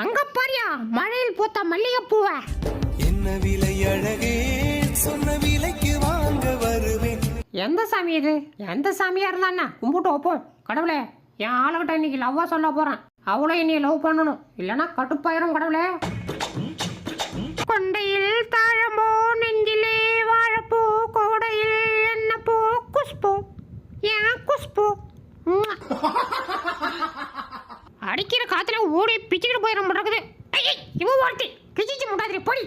அங்க பாரியா மழையில் பூத்த மல்லிகைப்பூவ. என்ன விலை அழகே, சொன்ன விலைக்கு வாங்க வருவேன். எந்த சாமி இது? எந்த சாமியா இருந்தா கும்பிட்டு வைப்போம். கடவுளே, என் ஆளுகிட்ட இன்னைக்கு லவ்வா சொல்ல போறேன். அவளை என்னைய லவ் பண்ணணும், இல்லைன்னா கட்டுப்பாயிரும். கடவுளே, கொண்டையில் தாழம்போ நெஞ்சிலே வாழப்போ கோடையில் என்ன போ குஷ்போ ஏன் குஷ்போ. அடிக்கிற காத்துல ஓடி பிச்சுக்கிட்டு போயிட மாட்டேங்குது. இவன் வார்த்தை கிச்சிச்சு முட்டாதிரி போடி.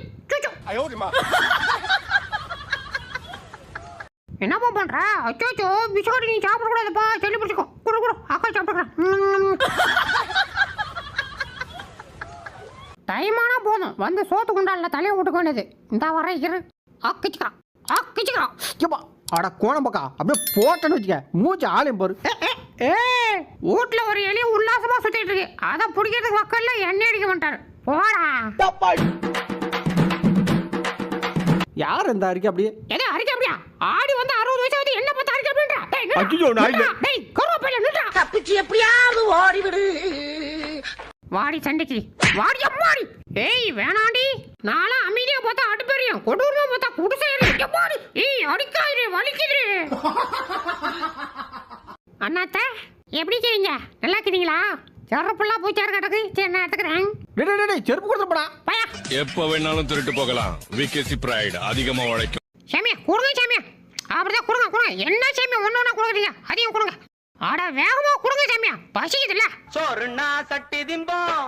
என்னப்பா பண்ற? அச்சோ பிஸ்கட் நீ சாப்பிட கூடாதுப்பா, சொல்லி பிடிச்சிக்கோ. குடு குடு, அக்கா சாப்பிட்டுக்கிறேன். டைமானா போதும், வந்து சோத்து குண்டால தலையை விட்டுக்க வேண்டியது. இந்த வர இரு அக்கிச்சுக்கா அக்கிச்சுக்கா. அட கோணம்பக்கா, அப்படியே போட்டேன்னு வச்சுக்க மூச்சு ஆலயம் போரு. வீட்டுல ஒரு எலி உல்லாசமா சுத்திட்டு இருக்கு, அதை பிடிக்கிறதுக்கு மக்கள்ல எண்ணெய் அடிக்க மாட்டாரு. போடா. யார் இந்த அறிக்கை? அப்படியே எது அறிக்கை? அப்படியா ஆடி வந்து 60 வயசு வந்து என்ன பார்த்து அறிக்கை அப்படின்றா? டேய் கருவேப்பிலை நின்றா. தப்பிச்சு எப்படியாவது ஓடிவிடு. வாடி சண்டைக்கு வாடி அம்மாடி. ஏய் வேணாண்டி, நாளா அமைதியா பார்த்தா அடுப்பெரியும், கொடூரமா பார்த்தா குடிசையறியும். எம்மாடி ஏய் அடிக்காயிரு, வலிக்குது. அண்ணாத்த எப்படி இருக்கீங்க? நல்லா இருக்கீங்களா? செருப்புலாம் போய் சேர கிடக்கு. சரி நான் எடுத்துக்கிறேன். செருப்பு கொடுத்துப்படா. பயா எப்ப வேணாலும் திருட்டு போகலாம். விகேசி பிரைட் அதிகமா உழைக்கும். சாமியா கொடுங்க, சாமியா அப்படிதான் கொடுங்க கொடுங்க. என்ன சாமியா ஒண்ணு ஒண்ணா கொடுக்குறீங்க? அதையும் கொடுங்க. ஆட வேகமா கொடுங்க சாமியா, பசிக்குதுல்ல. சோறுனா சட்டி திம்போம்,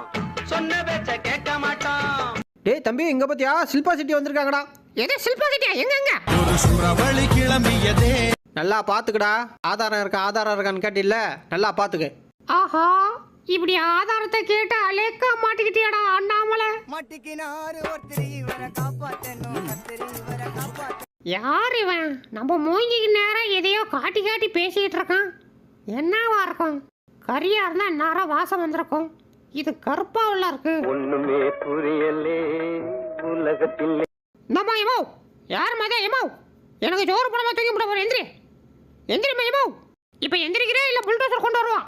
சொன்ன பேச்ச கேட்க மாட்டோம். டேய் தம்பி, இங்க பாத்தியா சில்பா சிட்டி வந்திருக்காங்கடா. எது சில்பா சிட்டியா? எங்க? ஒரு சூறாவளி கிளம்பியதே. நல்லா பாத்துக்கடா. ஆதாரம் இருக்கான்னு கேட்டில்ல, நல்லா பாத்துக்க. ஆஹா, இப்படி ஆதாரத்தை கேட்டு அலேக்க மாட்டிக்கிட்டியாடா அண்ணாமலை. மாட்டிக்கினாரு ஒருத்தர், இவரை காப்பாத்தணும், கத்திரி இவரை காப்பாத்த. யார் இவன்? நம்ம மூஞ்சிக்கு நேரம் எதையோ காட்டி காட்டி பேசிக்கிட்டு இருக்கான். என்னவா இருக்கும்? கரியா இருந்தா நேரம் வாசம் வந்திருக்கும். இது கருப்பா உள்ள இருக்கு. ஒண்ணுமே புரியலே உலகத்தில். இந்தம்மா எமோ, யார் மதா எமோ? எனக்கு ஜோறு பணமா தூக்கி போட போற. எந்திரி எந்திரிமா எமோ. இப்ப எந்திரிக்கிறே இல்ல புல்டோசர் கொண்டு வருவா.